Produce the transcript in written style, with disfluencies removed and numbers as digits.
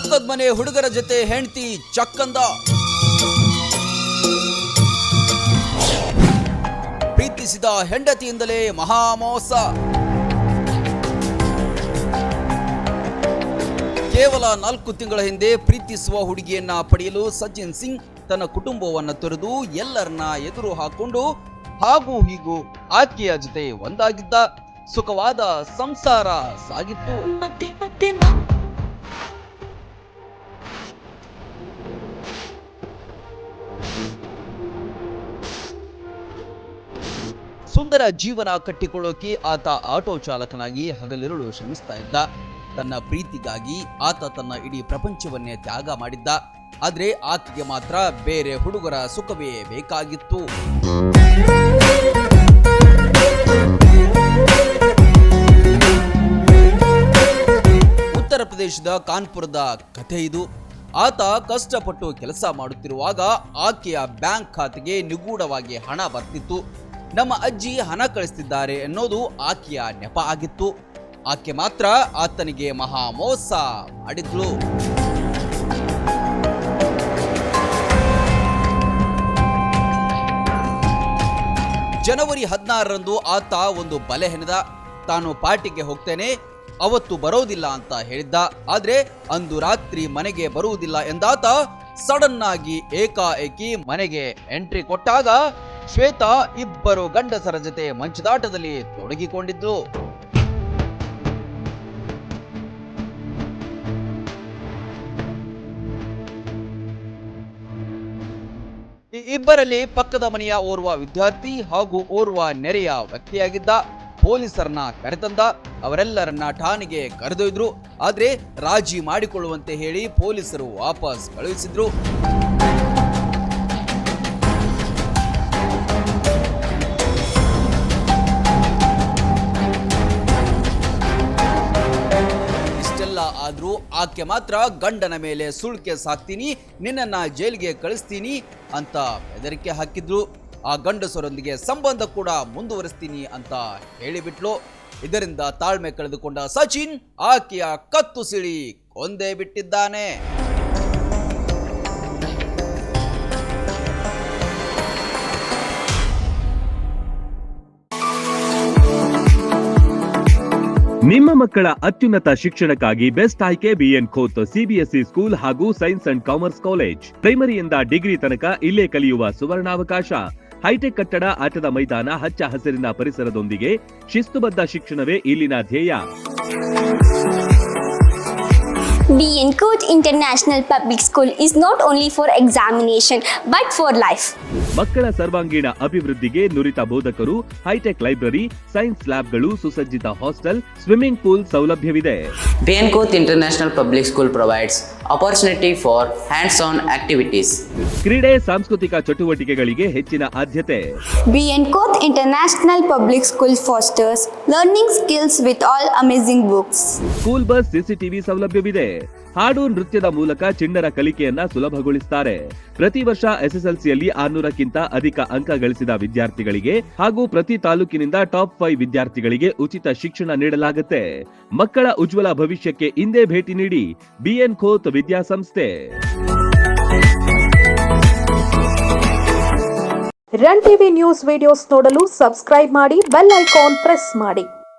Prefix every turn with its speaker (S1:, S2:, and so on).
S1: ಪಕ್ಕದ ಮನೆ ಹುಡುಗರ ಜೊತೆ ಹೆಂಡತಿ ಚಕ್ಕಂದ. ಪ್ರೀತಿಸಿದ ಹೆಂಡತಿಯಿಂದಲೇ ಮಹಾಮೋಸ. ಕೇವಲ 4 ತಿಂಗಳ ಹಿಂದೆ ಪ್ರೀತಿಸುವ ಹುಡುಗಿಯನ್ನ ಪಡೆಯಲು ಸಚಿನ್ ಸಿಂಗ್ ತನ್ನ ಕುಟುಂಬವನ್ನು ತೊರೆದು ಎಲ್ಲರನ್ನ ಎದುರು ಹಾಕೊಂಡು ಹಾಗೂ ಹೀಗೂ ಆಕೆಯ ಜೊತೆ ಒಂದಾಗಿದ್ದ. ಸುಖವಾದ ಸಂಸಾರ ಸಾಗಿತ್ತು. ಸುಂದರ ಜೀವನ ಕಟ್ಟಿಕೊಳ್ಳೋಕೆ ಆತ ಆಟೋ ಚಾಲಕನಾಗಿ ಹಗಲಿರುಳು ಶ್ರಮಿಸ್ತಾ ಇದ್ದ. ತನ್ನ ಪ್ರೀತಿಗಾಗಿ ಆತ ತನ್ನ ಇಡೀ ಪ್ರಪಂಚವನ್ನೇ ತ್ಯಾಗ ಮಾಡಿದ್ದ. ಆದ್ರೆ ಆಕೆಗೆ ಮಾತ್ರ ಬೇರೆ ಹುಡುಗರ ಸುಖವೇ ಬೇಕಾಗಿತ್ತು. ಉತ್ತರ ಪ್ರದೇಶದ ಕಾನ್ಪುರದ ಕಥೆ ಇದು. ಆತ ಕಷ್ಟಪಟ್ಟು ಕೆಲಸ ಮಾಡುತ್ತಿರುವಾಗ ಆಕೆಯ ಬ್ಯಾಂಕ್ ಖಾತೆಗೆ ನಿಗೂಢವಾಗಿ ಹಣ ಬರ್ತಿತ್ತು. ನಮ್ಮ ಅಜ್ಜಿ ಹಣ ಕಳಿಸ್ತಿದ್ದಾರೆ ಅನ್ನೋದು ಆಕೆಯ ನೆಪ ಆಗಿತ್ತು. ಆಕೆ ಮಾತ್ರ ಆತನಿಗೆ ಮಹಾ ಮೋಸ ಮಾಡಿದ್ಲು. ಜನವರಿ 16ರಂದು ಆತ ಒಂದು ಬಲೆ ಹೆಣೆದ. ತಾನು ಪಾರ್ಟಿಗೆ ಹೋಗ್ತೇನೆ, ಅವತ್ತು ಬರೋದಿಲ್ಲ ಅಂತ ಹೇಳಿದ್ದ. ಆದ್ರೆ ಅಂದು ರಾತ್ರಿ ಮನೆಗೆ ಬರುವುದಿಲ್ಲ ಎಂದಾತ ಸಡನ್ ಆಗಿ ಏಕಾಏಕಿ ಮನೆಗೆ ಎಂಟ್ರಿ ಕೊಟ್ಟಾಗ ಶ್ವೇತಾ ಇಬ್ಬರು ಗಂಡಸರ ಜೊತೆ ಮಂಚದಾಟದಲ್ಲಿ ತೊಡಗಿಕೊಂಡಿದ್ರು. ಈ ಇಬ್ಬರಲ್ಲಿ ಪಕ್ಕದ ಮನೆಯ ಓರ್ವ ವಿದ್ಯಾರ್ಥಿ ಹಾಗೂ ಓರ್ವ ನೆರೆಯ ವ್ಯಕ್ತಿಯಾಗಿದ್ದ. ಪೊಲೀಸರನ್ನ ಕರೆತಂದ. ಅವರೆಲ್ಲರನ್ನ ಠಾಣೆಗೆ ಕರೆದೊಯ್ದ್ರು. ಆದ್ರೆ ರಾಜಿ ಮಾಡಿಕೊಳ್ಳುವಂತೆ ಹೇಳಿ ಪೊಲೀಸರು ವಾಪಸ್ ಕಳುಹಿಸಿದ್ರು. ಆದ್ರೂ ಆಕೆ ಮಾತ್ರ ಗಂಡನ ಮೇಲೆ ಸುಳ್ಕೆ ಸಾಕ್ತೀನಿ, ನಿನ್ನನ್ನ ಜೈಲಿಗೆ ಕಳಿಸ್ತೀನಿ ಅಂತ ಬೆದರಿಕೆ ಹಾಕಿದ್ರು. ಆ ಗಂಡಸರೊಂದಿಗೆ ಸಂಬಂಧ ಕೂಡ ಮುಂದುವರಿಸ್ತೀನಿ ಅಂತ ಹೇಳಿಬಿಟ್ಲು. ಇದರಿಂದ ತಾಳ್ಮೆ ಕಳೆದುಕೊಂಡ ಸಚಿನ್ ಆಕೆಯ ಕತ್ತು ಸಿಳಿ ಕೊಂದೇ ಬಿಟ್ಟಿದ್ದಾನೆ.
S2: ನಿಮ್ಮ ಮಕ್ಕಳ ಅತ್ಯುನ್ನತ ಶಿಕ್ಷಣಕ್ಕಾಗಿ ಬೆಸ್ಟ್ ಆಯ್ಕೆ ಬಿಎನ್ ಖೋತ್ ಸಿಬಿಎಸ್ಇ ಸ್ಕೂಲ್ ಹಾಗೂ ಸೈನ್ಸ್ ಅಂಡ್ ಕಾಮರ್ಸ್ ಕಾಲೇಜ್. ಪ್ರೈಮರಿಯಿಂದ ಡಿಗ್ರಿ ತನಕ ಇಲ್ಲೇ ಕಲಿಯುವ ಸುವರ್ಣಾವಕಾಶ. ಹೈಟೆಕ್ ಕಟ್ಟಡ, ಆಟದ ಮೈದಾನ, ಹಚ್ಚ ಹಸಿರಿನ ಪರಿಸರದೊಂದಿಗೆ ಶಿಸ್ತುಬದ್ಧ ಶಿಕ್ಷಣವೇ ಇಲ್ಲಿನ ಧ್ಯೇಯ.
S3: BN Coach International Public School is not only for examination but for life.
S2: ಮಕ್ಕಳ ಸರ್ವಾಂಗೀಣ ಅಭಿವೃದ್ಧಿಗೆ ನುರಿತ ಬೋಧಕರು, ಹೈಟೆಕ್ ಲೈಬ್ರರಿ, ಸೈನ್ಸ್ ಲ್ಯಾಬ್ಗಳು, ಸುಸಜ್ಜಿತ ಹಾಸ್ಟೆಲ್, ಸ್ವಿಮ್ಮಿಂಗ್ ಪೂಲ್ ಸೌಲಭ್ಯವಿದೆ.
S4: BN Coach International Public School provides opportunity for hands-on activities.
S2: ಕ್ರೀಡೆ, ಸಾಂಸ್ಕೃತಿಕ ಚಟುವಟಿಕೆಗಳಿಗೆ ಹೆಚ್ಚಿನ ಆದ್ಯತೆ.
S3: BN Coach International Public School fosters learning skills with all amazing books.
S2: School bus, CCTV ಸೌಲಭ್ಯವಿದೆ. ಹಾಡು, ನೃತ್ಯದ ಮೂಲಕ ಚಿಣ್ಣರ ಕಲಿಕೆಯನ್ನ ಸುಲಭಗೊಳಿಸುತ್ತಾರೆ. ಪ್ರತಿ ವರ್ಷ ಎಸ್ಎಸ್ಎಲ್ಸಿಯಲ್ಲಿ 600ಕ್ಕಿಂತ ಅಧಿಕ ಅಂಕ ಗಳಿಸಿದ ವಿದ್ಯಾರ್ಥಿಗಳಿಗೆ ಹಾಗೂ ಪ್ರತಿ ತಾಲೂಕಿನಿಂದ ಟಾಪ್ 5 ವಿದ್ಯಾರ್ಥಿಗಳಿಗೆ ಉಚಿತ ಶಿಕ್ಷಣ ನೀಡಲಾಗುತ್ತೆ. ಮಕ್ಕಳ ಉಜ್ವಲ ಭವಿಷ್ಯಕ್ಕೆ ಇಂದೇ ಭೇಟಿ ನೀಡಿ ಬಿಎನ್ ಖೋತ್ ವಿದ್ಯಾಸಂಸ್ಥೆ.
S5: ರನ್ ಟಿವಿ ನ್ಯೂಸ್ ವಿಡಿಯೋಸ್ ನೋಡಲು ಸಬ್ಸ್ಕ್ರೈಬ್ ಮಾಡಿ, ಬೆಲ್ ಐಕಾನ್ ಪ್ರೆಸ್ ಮಾಡಿ.